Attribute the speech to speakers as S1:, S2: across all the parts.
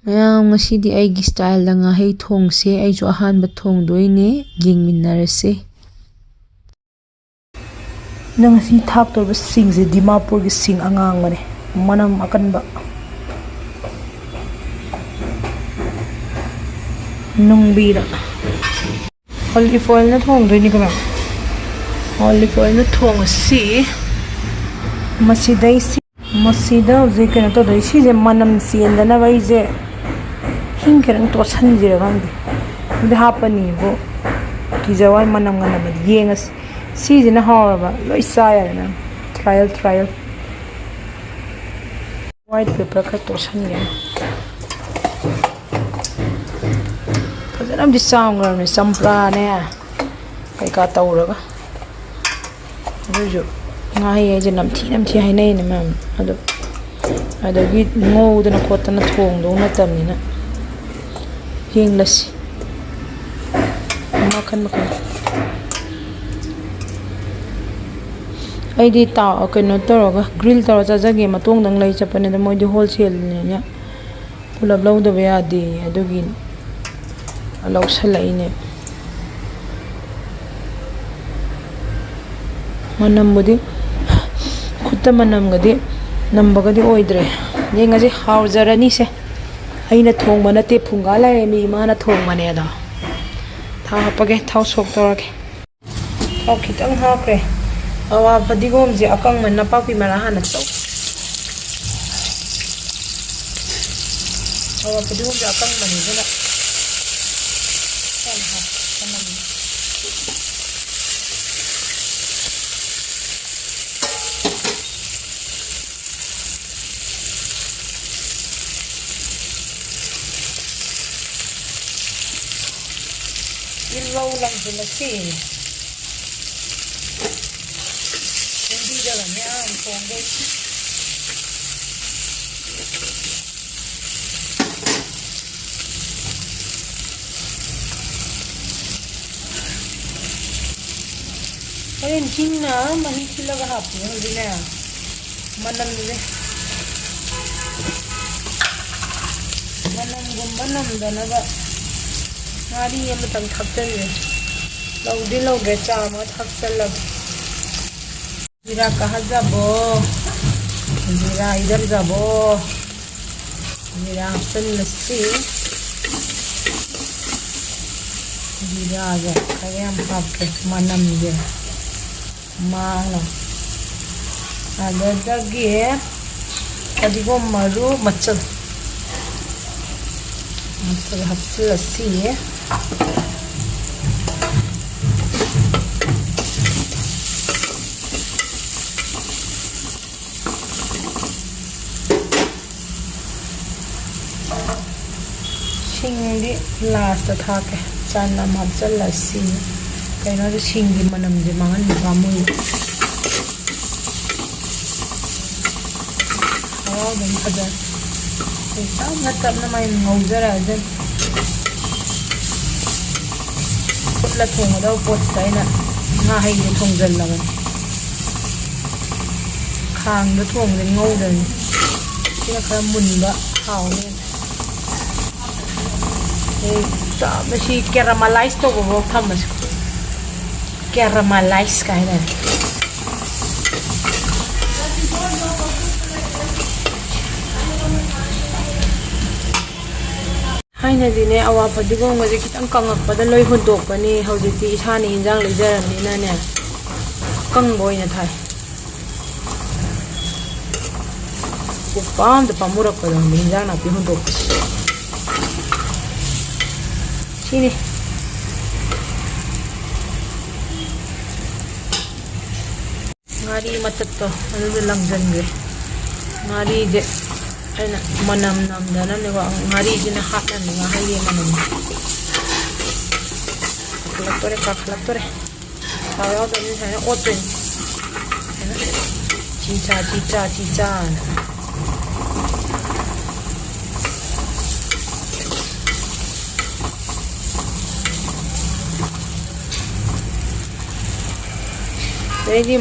S1: ꯃꯌꯥꯝ ꯉꯁꯤꯗꯤ ꯑꯩꯒꯤ ꯁ꯭ꯇꯥꯏꯜꯗ ꯉꯥꯍꯩ ꯊꯣꯡꯁꯦ ꯑꯩꯁꯨ ꯑꯍꯥꯟꯕ ꯊꯣꯡꯗꯣꯏꯅꯦ ꯌꯦꯡꯃꯤꯟꯅꯔꯁꯦ ꯅꯪ ꯉꯁꯤ ꯊꯥꯛꯇꯧꯔꯤꯕ ꯁꯤꯡꯁꯦ ꯗꯤꯃꯥꯄꯨꯔꯒꯤ ꯁꯤꯡ ꯑꯉꯥꯡꯕꯅꯦ ꯃꯅꯝ ꯑꯀꯟꯕ ꯅꯨꯡꯕꯤꯗ ꯑꯣꯂꯤꯚ ꯑꯣꯏꯜꯅ ꯊꯣꯡꯗꯣꯏꯅꯤ ꯀꯃꯥꯏ ꯑꯣꯂꯤꯚ ꯑꯣꯏꯜꯅ ꯊꯣꯡꯉꯁꯤ ꯃꯁꯤꯗ ꯍꯧꯖꯤꯛ ꯀꯩꯅꯣ ꯇꯧꯗꯣꯏ ꯁꯤꯁꯦ ꯃꯅꯝ ꯆꯦꯟꯗꯅꯕ ꯑꯩꯁꯦ ꯍꯤꯡ ꯈꯤꯇꯪ ꯇꯣꯠꯁꯟꯁꯤꯔ ꯈꯪꯗꯦ ꯑꯗꯨꯗꯤ ꯍꯥꯞꯄꯅꯤꯕꯨ ꯀꯤꯖꯋꯥꯏ ꯃꯅꯝꯒ ꯅꯝꯕꯗꯤ ꯌꯦꯡꯉꯁꯤ ꯁꯤꯁꯤꯅ ꯍꯥꯎꯔꯕ ꯂꯣꯏ ꯆꯥ ꯌꯥꯔꯦ ꯅꯪ ꯇ꯭ꯔꯥꯏꯌꯦꯜ ꯋꯥꯏꯠ ꯄꯦꯄꯔ ꯈꯔ ꯇꯣꯠꯁꯟꯒꯦ ꯐꯖꯅ ꯑꯃꯗꯤ ꯆꯥꯝꯈ꯭ꯔꯕꯅꯦ ꯆꯝꯄ꯭ꯔꯥꯅꯦ ꯀꯩꯀꯥ ꯇꯧꯔꯒ ꯑꯗꯨꯁꯨ ꯉꯥꯍꯩ ꯍꯥꯏꯁꯦ ꯅꯝꯊꯤ ꯍꯥꯏꯅꯩꯅꯦ ꯃꯌꯥꯝ ꯑꯗꯣ ꯑꯗꯒꯤ ꯉꯧꯗꯅ ꯈꯣꯠꯇꯅ ꯊꯣꯡꯗꯧ ꯅꯠꯇꯕꯅꯤꯅ ꯌꯦꯡꯂꯁꯤ ꯃꯈꯟ ꯑꯩꯗꯤ ꯀꯩꯅꯣ ꯇꯧꯔꯒ ꯒ꯭ꯔꯤꯜ ꯇꯧꯔ ꯆꯥꯖꯒꯦ ꯃꯇꯣꯡꯗꯪ ꯂꯩ ꯆꯠꯄꯅꯤꯗ ꯃꯣꯏꯗꯤ ꯍꯣꯜꯁꯦꯜꯅꯤꯅ ꯄꯨꯂꯞ ꯂꯧꯗꯕ ꯌꯥꯗꯦ ꯑꯗꯨꯒꯤ ꯂꯧꯁꯜꯂꯛꯏꯅꯦ ꯃꯅꯝꯕꯨꯗꯤ ꯈꯨꯠꯇ ꯃꯅꯝꯒꯗꯤ ꯅꯝꯕꯒꯗꯤ ꯑꯣꯏꯗ꯭ꯔꯦ ꯌꯦꯡꯉꯁꯤ ꯍꯥꯎꯖꯔꯅꯤꯁꯦ ꯑꯩꯅ ꯊꯣꯡꯕ ꯅꯠꯇꯦ ꯐꯨꯡꯒꯥ ꯂꯥꯏꯔꯦꯝꯕꯤ ꯏꯃꯥꯅ ꯊꯣꯡꯕꯅꯦ ꯑꯗꯣ ꯊꯥꯎ ꯍꯥꯞꯄꯒꯦ ꯊꯥꯎ ꯁꯣꯛ ꯇꯧꯔꯒꯦ ꯊꯥꯎ ꯈꯤꯇꯪ ꯍꯥꯞꯈ꯭ꯔꯦ ꯑꯋꯥ ꯐꯗꯤꯒꯣꯝꯁꯦ ꯑꯀꯪꯕ ꯅꯄꯥꯛꯄꯤ ꯃꯔꯥ ꯍꯥꯟꯅ ꯑꯋꯥ ꯐꯗꯤꯒꯣꯝꯁꯦ ꯑꯀꯪꯕꯅꯤ ꯑꯗꯨꯅ ꯇꯤꯜꯍꯧ ꯂꯪꯁꯤꯜꯂꯁꯤ ꯐꯨꯝꯗꯤꯗꯒ ꯃꯌꯥꯝ ꯊꯣꯡꯗꯣꯏ ꯍꯣꯔꯦꯟ ꯍꯤꯡꯅ ꯃꯍꯤ ꯊꯤꯜꯂꯒ ꯍꯥꯞꯄꯤꯅꯦ ꯍꯧꯖꯤꯛꯅꯦ ꯃꯅꯝꯒꯨꯝꯕ ꯅꯝꯗꯅꯕ ꯉꯥꯔꯤ ꯑꯃꯇꯪ ꯊꯥꯛꯆꯜꯂꯦ ꯂꯧꯗ꯭ꯔꯦ ꯆꯥꯝꯃꯒ ꯊꯥꯛꯆꯜꯂꯒ जीरा कहा जाबो जीरा इधर जाबो जीरा अपन लस्सी जीरा जा कयam हापके मनम जे मांगला adagi adigo maru machal hapsilasi ꯁꯤꯡꯗꯤ ꯂꯥꯁꯇ ꯊꯥꯛꯀꯦ ꯆꯅꯝ ꯍꯥꯞꯆꯜꯂꯁꯤ ꯀꯩꯅꯣꯗ ꯁꯤꯡꯒꯤ ꯃꯅꯝꯁꯦ ꯃꯥꯡꯍꯟꯕ ꯄꯥꯝꯃꯨꯏ ꯍꯔꯥꯎꯗꯨꯝ ꯐꯖꯅ ꯇꯞꯅ ꯃꯥꯏ ꯉꯧꯖꯔꯛꯑꯖꯅꯤ ꯐꯨꯠꯂ ꯊꯣꯡꯒꯗꯕ ꯄꯣꯠꯁꯤꯗ ꯑꯩꯅ ꯉꯥꯍꯩꯁꯦ ꯊꯣꯡꯖꯜꯂꯕꯅꯤ ꯈꯥꯡꯗ ꯊꯣꯡꯕꯗꯤ ꯉꯧꯗꯕꯅꯤ ꯁꯤꯅ ꯈꯔ ꯃꯨꯟꯕ ꯍꯥꯎꯅꯤ ꯃꯁꯤ ꯀꯦꯔꯥꯃꯦꯂꯥꯏꯁ ꯇꯧꯕꯐꯥꯎ ꯊꯝꯃꯁꯤ ꯀꯦꯔꯥꯃꯦꯂꯥꯏꯁ ꯀꯥꯏꯅ ꯊꯥꯏꯅꯗꯤꯅꯦ ꯑꯋꯥ ꯐꯗꯤꯒꯣꯝꯒꯁꯦ ꯈꯤꯇꯪ ꯀꯪꯉꯛꯄꯗ ꯂꯣꯏ ꯍꯨꯟꯗꯣꯛꯄꯅꯤ ꯍꯧꯖꯤꯛꯇꯤ ꯏꯁꯥꯅ ꯏꯟꯖꯥꯡ ꯂꯩꯖꯔꯕꯅꯤꯅꯅꯦ ꯀꯪꯕ ꯑꯣꯏꯅ ꯊꯥꯏ ꯎꯄꯥꯝꯗ ꯄꯥꯝꯃꯨꯔꯛꯄꯗꯣ ꯏꯟꯖꯥꯡ ꯅꯥꯄꯤ ꯍꯨꯟꯗꯣꯛꯄꯁꯦ ꯁꯤꯅꯤ ꯉꯥꯔꯤ ꯃꯇꯠꯇꯣ ꯑꯗꯨꯗ ꯂꯪꯖꯟꯒ꯭ꯔꯦ ꯉꯥꯔꯤꯁꯦ ꯑꯩꯅ ꯃꯅꯝ ꯅꯝꯗꯅꯕꯅꯦꯀꯣ ꯉꯥꯔꯤꯁꯤꯅ ꯍꯥꯞꯅꯅꯦ ꯉꯥꯍꯩꯒꯤ ꯃꯅꯝ ꯀꯥꯈꯠꯂꯛꯇꯣꯔꯦ ꯊꯥꯎ ꯌꯥꯎꯗꯕꯅꯤ ꯁꯨꯃꯥꯏꯅ ꯑꯣꯠꯇꯣꯏꯅꯤ ꯆꯤꯆꯥꯅ ꯑꯗꯩꯗꯤ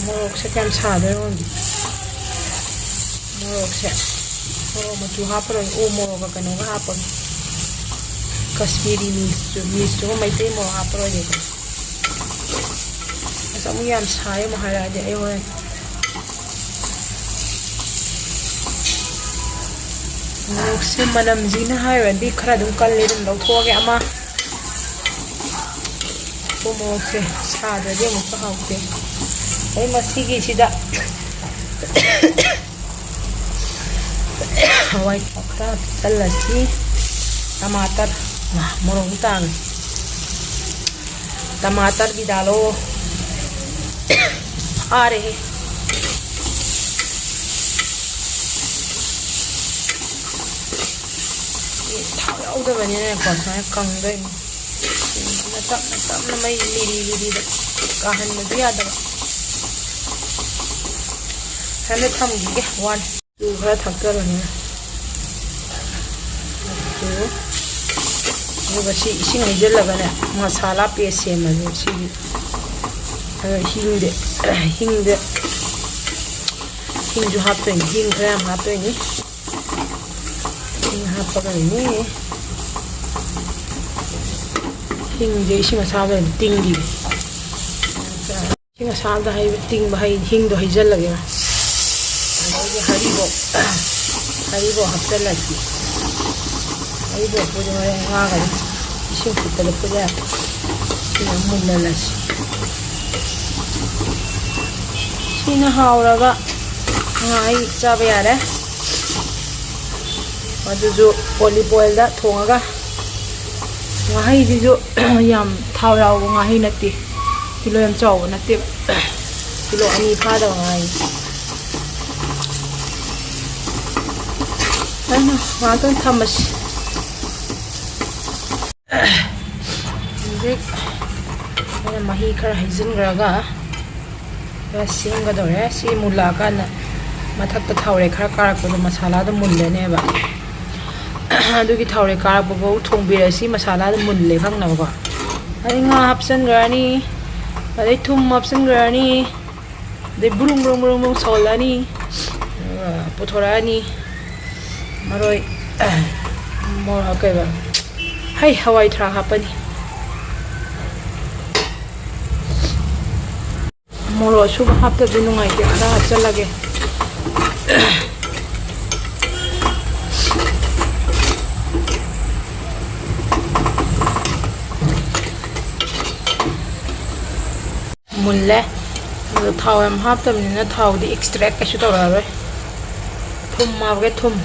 S1: ꯃꯣꯔꯣꯛꯁꯦ ꯀꯌꯥꯝ ꯁꯥꯗꯣꯏꯅꯣ ꯃꯣꯔꯣꯛꯁꯦ Moro machu haparo o moro ka kano ga hapon Kashmiri mirs to mai te moro haparo de ko asa mu yam sai mo hara de ai hoy Nukse manam zina hai di khara dum kal le dum tho ge ama ko mo se sa de de mo ka haute ai masigi sida Hawai khara salasi टमाटर मोरंग तांग टमाटर भी डालो आ रहे ये थाव उधर बने ने कौन सा कंग गए न तब न मैं लीरी कहन में भी आता है मैं थम गए वन टू है थक कर ने Ini sih ising aja lah kan ya masalah PC macam sih hing jo apa ini hing krem apa ini hing apa kan ini hing je ising masalah tinggi ising masalah hai ting bahai hing do hijal lagi lah haribo apa lagi Eiga punya orang ngagai, isu kita lepas ya, sini mula las. Sini hauraga ngai cabai ada, maju jo olive oil dah thongaga, ngai di jo yam thaurau ngai nanti, kilo yam jauh nanti, kilo ani pada ngai. Mana, makan thamas. Ini mahi kar hizin geraga, ya singa dore, si mula kan, matak tu thaure kar karak tu masalah tu mulle ne ba. Aduh kita thaure karak bawa thongbi si masalah tu mulle kang na ba. Ada ngah option gerani, ada thum option gerani, ada burung solani, putorani, maroi, mau apa ba? Hai Hawaii thra apa ni? Moro suba hapta dinu ngai ke ada acha lage. Mulle, thau em hapta ni na thau di extract ka shu tora re. Thum ma ge thum.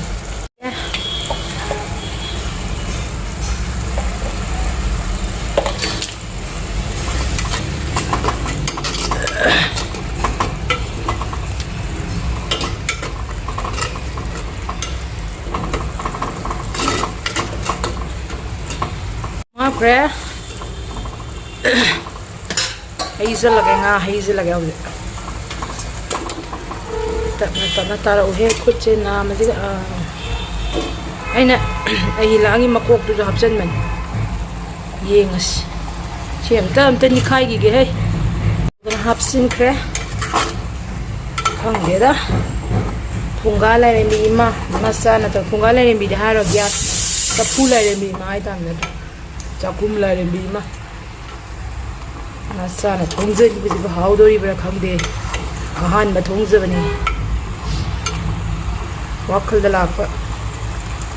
S1: Kre hazel lage hoje ta tara uhe kuche na madi aina ai langi makok tu hapsan man yengas chem ta ni khai gi ge he hapsin kre khang ge da phunga la re mi ma masa na to phunga la re mi da haro gya ta phula re mi ma ai tam na Cakum lah rembi mah, nasa na thongze ni bisi bahau dori bera khang de, kahan ma thongze bani, wakal dalak pa,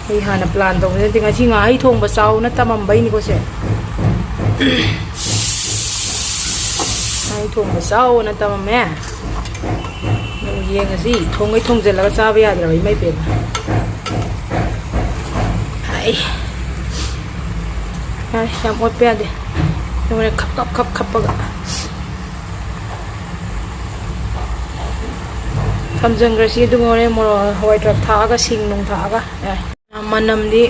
S1: hei hana plan tong, nanti ngaji ngai thong basau na tamam bay ni ko se, ngai thong basau na tamam me, nung ye ngasi thongai thongze laga sabi adra bay may pen, hai. Yang buat pede, yang mana kap baga. Tamjang grasi itu orang moro Hawaii trap thaga sing nung thaga. Manam di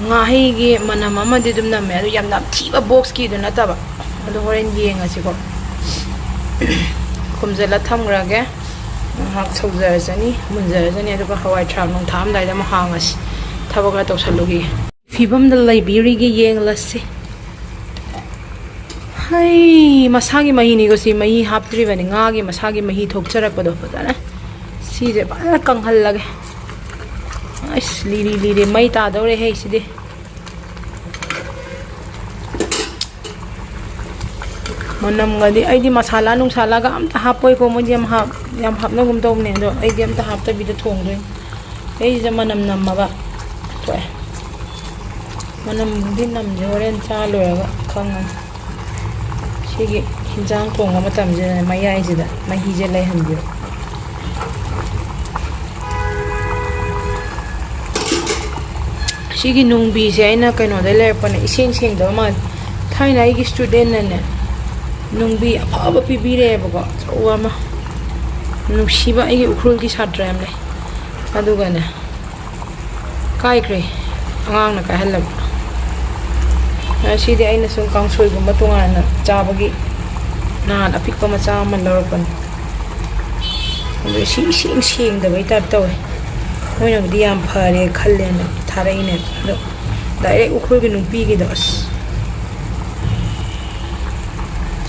S1: Ngahei gi manam mama di dum nam ya, yang nam tiba box ki itu nata ba. Aduh orang dia ngasih kok. Kumzela tham gerage, hak sojara jani, munjara jani aduh Hawaii trap nung tham dah dah mahangas, thaga kata usalugi. Fibam da library gi yeng lasi. Hai masagi mahi ni ko si mahi haptri bani ngagi masagi mahi thokcharak pado pada na. Si je ba kang hal lage. ꯑꯁ ꯂꯤꯔꯤ ꯃꯩ ꯇꯥꯗꯧꯔꯦ ꯍꯦ ꯁꯤꯗꯤ ꯃꯅꯝꯒꯗꯤ ꯑꯩꯗꯤ ꯃꯁꯥꯂꯥ ꯅꯨꯡꯁꯥꯂꯥꯒ ꯑꯝꯇ ꯍꯥꯞꯄꯣꯏꯀꯣ ꯃꯣꯏꯗꯤ ꯌꯥꯝ ꯍꯥꯞꯅꯒꯨꯝ ꯇꯧꯕꯅꯦ ꯑꯗꯣ ꯑꯩꯗꯤ ꯑꯝꯇ ꯍꯥꯞꯇꯕꯤꯗ ꯊꯣꯡꯗꯣꯏꯅꯤ ꯑꯩꯁꯤꯗ ꯃꯅꯝ ꯅꯝꯃꯒ ꯊꯣꯛꯑꯦ ꯃꯅꯝꯗꯤ ꯅꯝꯁꯦ ꯍꯣꯔꯦꯟ ꯆꯥ ꯂꯣꯏꯔꯒ ꯈꯪꯉꯅꯤ ꯁꯤꯒꯤ ꯍꯤꯟꯖꯥꯡ ꯊꯣꯡꯕ ꯃꯇꯝꯁꯤꯗ ꯃꯌꯥꯏꯁꯤꯗ ꯃꯍꯤꯁꯦ ꯂꯩꯍꯟꯕꯤꯌꯨ ꯁꯤꯒꯤ ꯅꯨꯡꯕꯤꯁꯦ ꯑꯩꯅ ꯀꯩꯅꯣꯗꯩ ꯂꯩꯔꯛꯄꯅꯦ ꯏꯁꯦꯡ ꯁꯦꯡꯗꯕ ꯃꯥꯜꯂꯦ ꯊꯥꯏꯅ ꯑꯩꯒꯤ ꯁ꯭ꯇꯨꯗꯦꯟꯅꯅꯦ ꯅꯨꯡꯕꯤ ꯑꯐꯕ ꯄꯤꯕꯤꯔꯛꯑꯦꯕꯀꯣ ꯑꯆꯧꯕ ꯑꯃ ꯅꯨꯡꯁꯤꯕ ꯑꯩꯒꯤ ꯎꯈ꯭ꯔꯨꯜꯒꯤ ꯁꯥꯇ꯭ꯔ ꯌꯥꯝ ꯂꯩ ꯑꯗꯨꯒꯅꯦ ꯀꯥꯏꯈ꯭ꯔꯦ ꯑꯉꯥꯡꯅ ꯀꯥꯏꯍꯜꯂꯕ ꯁꯤꯗꯤ ꯑꯩꯅ ꯁꯨꯝ ꯀꯥꯡꯁꯣꯏꯒꯨꯝꯕ ꯇꯣꯉꯥꯟꯅ ꯆꯥꯕꯒꯤ ꯅꯍꯥꯟ ꯑꯄꯤꯛꯄ ꯃꯆꯥ ꯑꯃ ꯂꯧꯔꯛꯄꯅꯤ ꯑꯗꯨ ꯁꯤ ꯏꯁꯦꯡ ꯁꯦꯡꯗꯕꯩ ꯇꯥꯏꯞ ꯇꯧꯋꯦ ꯃꯣꯏꯅꯕꯨꯗꯤ ꯌꯥꯝ ꯐꯔꯦ ꯈꯜꯂꯦꯅ ꯊꯥꯔꯛꯏꯅꯦ ꯑꯗꯣ ꯗꯥꯏꯔꯦꯛ ꯎꯈ꯭ꯔꯨꯜꯒꯤ ꯅꯨꯄꯤꯒꯤꯗꯣ ꯑꯁ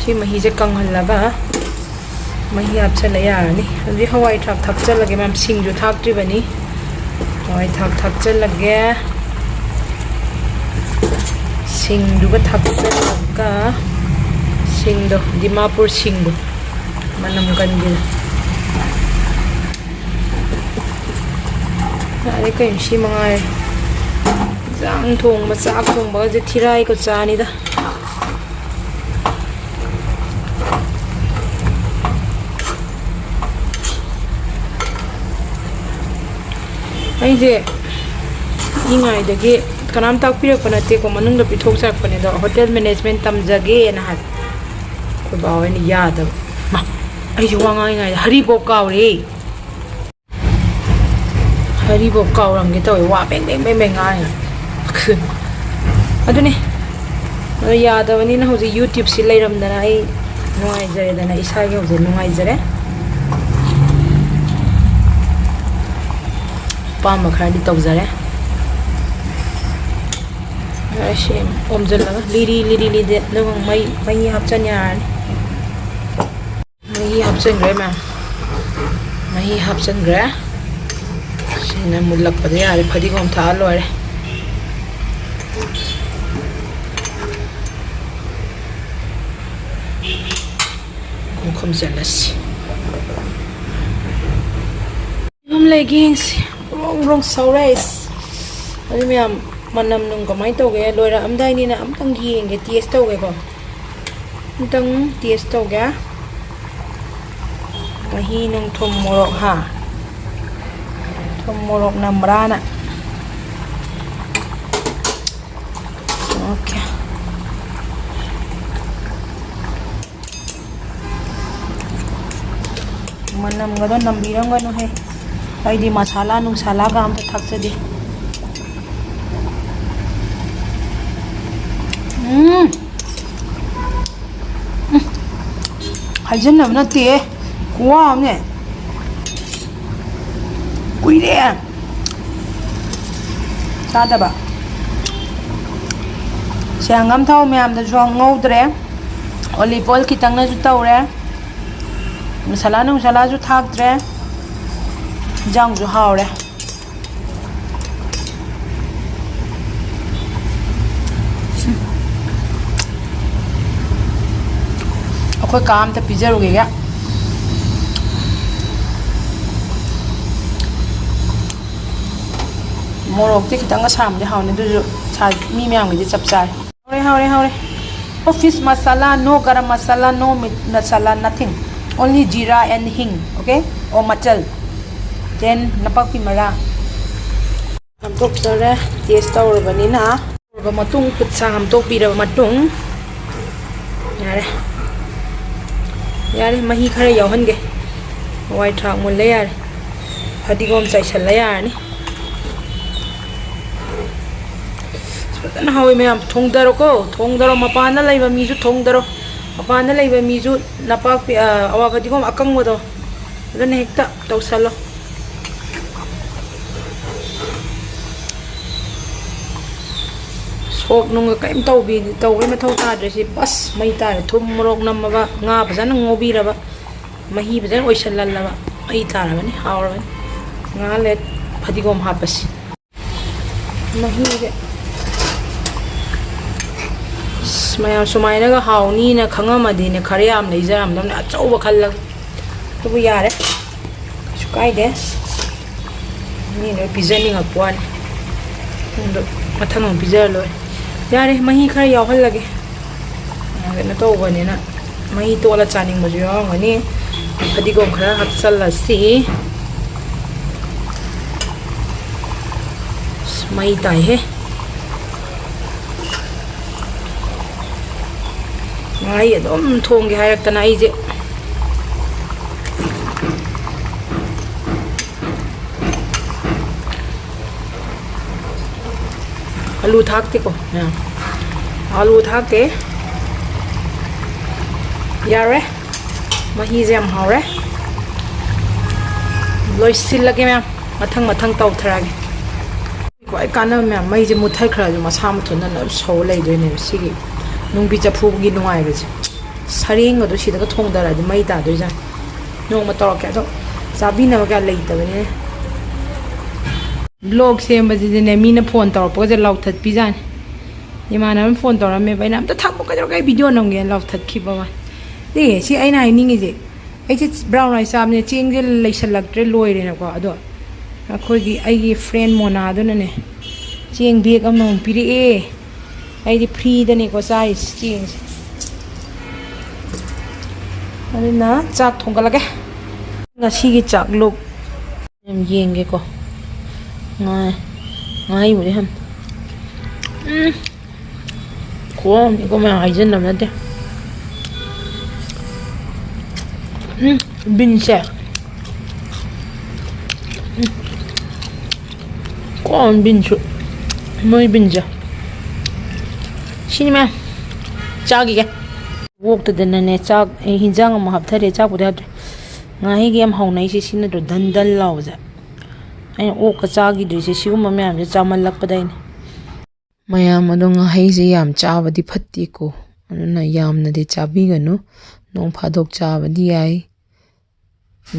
S1: ꯁꯤ ꯃꯍꯤꯁꯦ ꯀꯪꯍꯜꯂꯒ ꯃꯍꯤ ꯍꯥꯞꯆꯜꯂ ꯌꯥꯔꯅꯤ ꯍꯧꯖꯤꯛ ꯍꯋꯥꯏ ꯊ꯭ꯔꯥꯛ ꯊꯥꯛꯆꯜꯂꯒꯦ ꯃꯌꯥꯝ ꯁꯤꯡꯁꯨ ꯊꯥꯛꯇ꯭ꯔꯤꯕꯅꯤ ꯍꯋꯥꯏ ꯊ꯭ꯔꯥꯛ ꯊꯥꯛꯆꯜꯂꯒꯦ ꯁꯤꯡꯗꯨꯒ ꯊꯥꯛꯆꯜꯂꯒ ꯁꯤꯡꯗꯣ ꯗꯤꯃꯥꯄꯨꯔ ꯁꯤꯡꯗꯣ ꯃꯅꯝ ꯀꯟꯒꯤꯗꯣ ꯌꯥꯔꯦ ꯀꯩꯅꯣ ꯁꯤ ꯃꯉꯥꯏꯔꯦ ꯏꯟꯖꯥꯡ ꯊꯣꯡꯕ ꯆꯥꯛ ꯊꯣꯡꯕꯒꯁꯦ ꯊꯤꯔꯥꯏꯒ ꯆꯥꯅꯤꯗ ꯑꯩꯁꯦ ꯏꯉꯥꯏꯗꯒꯤ ꯀꯅꯥꯝ ꯇꯥꯛꯄꯤꯔꯛꯄ ꯅꯠꯇꯦꯀꯣ ꯃꯅꯨꯡꯗ ꯄꯤꯊꯣꯛꯆꯔꯛꯄꯅꯦ ꯑꯗꯣ ꯍꯣꯇꯦꯜ ꯃꯦꯅꯦꯖꯃꯦꯟ ꯇꯝꯖꯒꯦꯅ ꯍꯥꯏ ꯑꯩꯈꯣꯏ ꯕꯥ ꯍꯣꯏꯅ ꯌꯥꯗꯕ ꯃꯥ ꯑꯩꯁꯦ ꯋꯥ ꯉꯥꯡꯉꯤꯉꯩꯗ ꯍꯔꯤꯕꯣꯞ ꯀꯥꯎꯔꯦ ꯍꯔꯤꯕꯣꯞ ꯀꯥꯎꯔꯝꯒꯦ ꯇꯧꯋꯦ ꯋꯥ ꯕꯦꯡ ꯉꯥꯡꯉꯦ ꯑꯗꯨꯅꯦ ꯑꯗꯣ ꯌꯥꯗꯕꯅꯤꯅ ꯍꯧꯖꯤꯛ ꯌꯨꯇ꯭ꯌꯨꯕꯁꯤ ꯂꯩꯔꯝꯗꯅ ꯑꯩ ꯅꯨꯡꯉꯥꯏꯖꯔꯦꯗꯅ ꯏꯁꯥꯒꯤ ꯍꯧꯖꯤꯛ ꯅꯨꯡꯉꯥꯏꯖꯔꯦ ꯑꯄꯥꯝꯕ ꯈꯔꯗꯤ ꯇꯧꯖꯔꯦ ꯁꯤ ꯑꯣꯝꯖꯤꯜꯂꯒ ꯂꯤꯔꯤ ꯑꯗꯨꯒ ꯃꯍꯤ ꯍꯥꯞꯆꯟ ꯌꯥꯔꯅꯤ ꯃꯍꯤ ꯍꯥꯞꯆꯟꯈ꯭ꯔꯦ ꯃꯌꯥꯝ ꯃꯍꯤ ꯍꯥꯞꯆꯟꯈ꯭ꯔꯦ ꯁꯤꯅ ꯃꯨꯜꯂꯛꯄꯗ ꯌꯥꯔꯦ ꯐꯗꯤꯒꯣꯝ ꯊꯥꯛꯑ ꯂꯣꯏꯔꯦ ꯈꯨꯝꯖꯤꯜꯂꯁꯤ ꯂꯩꯒꯦ ꯌꯦꯡꯁꯤ ꯕ꯭ꯔꯣꯡ ꯁꯧꯔꯦꯁ ꯑꯗꯨ ꯃꯌꯥꯝ ꯃꯅꯝ ꯅꯨꯡ ꯀꯃꯥꯏꯅ ꯇꯧꯒꯦ ꯂꯣꯏꯔꯛꯑꯝꯗꯥꯏꯅꯤꯅ ꯑꯝꯇꯪ ꯌꯦꯡꯒꯦ ꯇꯦꯁ ꯇꯧꯒꯦꯀꯣ ꯑꯝꯇꯪ ꯇꯦꯁ ꯇꯧꯒꯦ ꯃꯍꯤ ꯅꯨꯡ ꯊꯨꯝ ꯃꯣꯔꯣꯛ ꯊꯨꯝ ꯃꯣꯔꯣꯛ ꯅꯝꯕ꯭ꯔꯥꯅ ꯑꯣꯀꯦ ꯃꯅꯝꯒꯗꯣ ꯅꯝꯕꯤꯔꯝꯒꯅꯨꯍꯦ ꯑꯩꯗꯤ ꯃꯁꯥꯂꯥ ꯅꯨꯡꯁꯥꯂꯥꯒ ꯑꯝꯇ ꯊꯥꯛꯆꯗꯦ ꯍꯥꯏꯖꯤꯟꯅꯕ ꯅꯠꯇꯦ ꯈꯨꯋꯥ ꯑꯃꯅꯦ ꯀꯨꯏꯔꯦ ꯆꯥꯗꯕ ꯁꯦꯡꯉꯝ ꯊꯥꯎ ꯃꯌꯥꯝꯗꯁꯨ ꯉꯧꯗ꯭ꯔꯦ ꯑꯣꯂꯤꯚ ꯑꯣꯏꯜ ꯈꯤꯇꯪꯅꯁꯨ ꯇꯧꯔꯦ ꯃꯁꯥꯂꯥ ꯅꯨꯡꯁꯥꯂꯥꯁꯨ ꯊꯥꯛꯇ꯭ꯔꯦ ꯏꯟꯖꯥꯡꯁꯨ ꯍꯥꯎꯔꯦ ꯑꯩꯈꯣꯏ ꯀꯥ ꯑꯝꯇ ꯄꯤꯖꯔꯨꯒꯦꯒ ꯃꯣꯔꯣꯛꯇꯤ ꯈꯤꯇꯪꯒ ꯁꯥꯔꯝꯗꯤ ꯍꯥꯎꯅꯤ ꯑꯗꯨꯁꯨ ꯃꯤ ꯃꯌꯥꯝꯒꯤꯗꯤ ꯆꯞ ꯆꯥꯔꯦ ꯍꯥꯎꯔꯦ office masala no garam masala no meat masala nothing only jeera and hing okay or machal then napakpi mara hamtokjare taste tawrabanina urba matung khutsa hamtokpiraba matung yare mahi khara yauhange hawai thrak mulle yare fadigom chaisalla yarani 하위 매am 통다로고 통다로 마파나 라이바 미주 통다로 마파나 라이바 미주 나pak 아와바디고 아깡모도 그런 핵다 tawsallo sok nung kaim tawbi mathau tadresi bas mai tare thum morok namaba nga bajana ngobiraba mahi bajana oisallalaba mai tarabani hawrabani nga let fadigom hapasi ꯃꯍꯤꯁꯦ ꯃꯌꯥꯝ ꯁꯨꯃꯥꯏꯅꯒ ꯍꯥꯎꯅꯤꯅ ꯈꯪꯉꯝꯃꯗꯤꯅꯦ ꯈꯔ ꯌꯥꯝ ꯂꯩꯖꯔꯝꯗꯕꯅꯦ ꯑꯆꯧꯕ ꯈꯜꯂꯒ ꯑꯗꯨꯕꯨ ꯌꯥꯔꯦ ꯀꯩꯁꯨ ꯀꯥꯏꯗꯦ ꯃꯤ ꯂꯣꯏ ꯄꯤꯖꯅꯤꯡꯉꯛꯄ ꯋꯥꯅꯤ ꯑꯗꯣ ꯃꯊꯪ ꯑꯃꯨꯛ ꯄꯤꯖꯔ ꯂꯣꯏꯔꯦ ꯌꯥꯔꯦ ꯃꯍꯤ ꯈꯔ ꯌꯥꯎꯍꯜꯂꯒꯦ ꯀꯩꯅꯣ ꯇꯧꯕꯅꯤꯅ ꯃꯍꯤ ꯇꯣꯠꯂ ꯆꯥꯅꯤꯡꯕꯁꯨ ꯌꯥꯎꯔꯝꯒꯅꯤ ꯐꯗꯤꯒꯣꯝ ꯈꯔ ꯍꯥꯞꯆꯜꯂꯁꯤ ꯃꯩ ꯇꯥꯏꯍꯦ ꯉꯥꯍꯩ ꯑꯗꯨꯝ ꯊꯣꯡꯒꯦ ꯍꯥꯏꯔꯛꯇꯅ ꯑꯩꯁꯦ ꯑꯂꯨ ꯊꯥꯛꯇꯦꯀꯣ ꯑꯂꯨ ꯊꯥꯛꯇꯦ ꯌꯥꯔꯦ ꯃꯍꯤꯁꯦ ꯌꯥꯝ ꯍꯥꯎꯔꯦ ꯂꯣꯏꯁꯤꯜꯂꯒꯦ ꯃꯌꯥꯝ ꯃꯊꯪ ꯇꯧꯊꯔꯒꯦ ꯈ꯭ꯋꯥꯏ ꯀꯥꯟꯅꯕ ꯃꯌꯥꯝ ꯃꯩꯁꯦ ꯃꯨꯠꯊꯠꯈ꯭ꯔꯁꯨ ꯃꯁꯥ ꯃꯊꯟꯇ ꯑꯗꯨꯝ ꯁꯧ ꯂꯩꯗꯣꯏꯅꯦꯕ ꯁꯤꯒꯤ ꯅꯨꯡꯕꯤ ꯆꯐꯨꯒꯤ ꯅꯨꯡꯉꯥꯏꯕꯁꯦ ꯁꯔꯦꯡꯒꯗꯣ ꯁꯤꯗꯒ ꯊꯣꯡꯗꯔꯗꯤ ꯃꯩ ꯇꯥꯗꯣꯏꯖꯥꯠꯅꯤ ꯅꯣꯡꯃ ꯇꯧꯔꯛꯀꯦ ꯑꯗꯣ ꯆꯥꯕꯤꯅꯕ ꯀꯌꯥ ꯂꯩꯇꯕꯅꯤꯅꯦ ꯕ꯭ꯂꯣꯛ ꯁꯦꯝꯕꯁꯤꯗꯅꯦ ꯃꯤꯅ ꯐꯣꯟ ꯇꯧꯔꯛꯄꯒꯁꯦ ꯂꯥꯎꯊꯠꯄꯤꯖꯥꯠꯅꯤ ꯏꯃꯥꯟꯅꯕꯅ ꯐꯣन ꯇꯧꯔꯝꯃꯦꯕ ꯑꯩꯅ ꯑꯝꯇ ꯊꯝꯃꯨ ꯀꯩꯗꯧꯔꯒꯦ ꯚꯤꯗꯤꯑꯣ ꯅꯝꯒꯦꯅ ꯂꯥꯎꯊꯠꯈꯤꯕ ꯋꯥꯅꯤ ꯁꯤ ꯑꯩꯅ ꯍꯥꯏꯅꯤꯡꯉꯤꯁꯦ ꯑꯩꯁꯦ ꯕ꯭ꯔꯥꯎꯟ ꯔꯥꯏꯁ ꯆꯥꯕꯅꯦ ꯆꯦꯡꯁꯦ ꯂꯩꯁꯜꯂꯛꯇ꯭ꯔꯦ ꯂꯣꯏꯔꯦꯅꯀꯣ ꯑꯗꯣ ꯑꯩꯒꯤ ꯐ꯭ꯔꯦꯟ ꯃꯣꯅꯥꯗꯨꯅꯅꯦ ꯆꯦꯡ ꯕꯦꯒ ꯑꯃꯃꯨꯛ ꯄꯤꯔꯛꯑꯦ ꯑꯩꯗꯤ ꯐ꯭ꯔꯤꯗꯅꯦꯀꯣ ꯆꯥꯔꯤꯁꯦ ꯆꯦꯡꯁꯦ ꯑꯗꯨꯅ ꯆꯥꯛ ꯊꯣꯡꯒꯠꯂꯒꯦ ꯉꯁꯤꯒꯤ ꯆꯥꯛꯂꯨꯛ ꯌꯥꯝ ꯌꯦꯡꯒꯦꯀꯣ ꯉꯥꯍꯩꯕꯨꯗꯤ ꯍꯝ ꯈꯨꯍꯥꯎꯑꯝꯅꯤꯀꯣ ꯃꯌꯥꯝ ꯍꯥꯏꯖꯟꯅꯕ ꯅꯠꯇꯦ ꯕꯤꯟꯁꯦ ꯈꯨꯍꯥꯎꯑꯝꯅꯤ ꯕꯤꯟꯁꯨ ꯃꯣꯏ ꯕꯤꯟꯁꯦ ꯁꯤꯅꯤ ꯃꯌꯥꯝ ꯆꯥꯈꯤꯒꯦ ꯋꯣꯛꯇꯨꯗꯅꯅꯦ ꯆꯥꯛ ꯍꯤꯟꯖꯥꯡ ꯑꯃꯨꯛ ꯍꯥꯞꯊꯔꯦ ꯆꯥꯛꯄꯨꯗꯤ ꯍꯥꯞꯇ꯭ꯔꯦ ꯉꯥꯍꯩꯒꯤ ꯌꯥꯝ ꯍꯥꯎꯅꯩꯁꯦ ꯁꯤ ꯅꯠꯇ꯭ꯔꯣ ꯗꯟ ꯗꯟ ꯂꯥꯎꯕꯁꯦ ꯑꯩꯅ ꯑꯣꯛꯀ ꯆꯥꯈꯤꯗ꯭ꯔꯤꯁꯦ ꯁꯤꯒꯨꯝꯕ ꯃꯌꯥꯝꯁꯦ ꯆꯥꯃꯜꯂꯛꯄꯗꯩꯅꯦ ꯃꯌꯥꯝ ꯑꯗꯣ ꯉꯥꯍꯩꯁꯦ ꯌꯥꯝ ꯆꯥꯕꯗꯤ ꯐꯠꯇꯦꯀꯣ ꯑꯗꯨꯅ ꯌꯥꯝꯅꯗꯤ ꯆꯥꯕꯤꯒꯅꯨ ꯅꯣꯡ ꯐꯥꯗꯣꯛ ꯆꯥꯕꯗꯤ ꯌꯥꯏ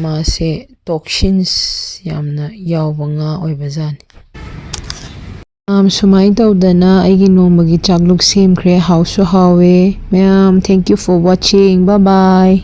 S1: ꯃꯥꯁꯦ ꯇꯣꯛꯁꯤꯟꯁ ꯌꯥꯝꯅ ꯌꯥꯎꯕ ꯉꯥ ꯑꯣꯏꯕꯖꯥꯠꯅꯤ ꯁꯨꯃꯥꯏꯅ ꯇꯧꯗꯅ ꯑꯩꯒꯤ ꯅꯣꯡꯃꯒꯤ ꯆꯥꯛꯂꯨꯛ ꯁꯦꯝꯈ꯭ꯔꯦ ꯍꯥꯎꯁꯨ ꯍꯥꯎꯋꯦ ꯃꯌꯥꯝ thank you for watching bye by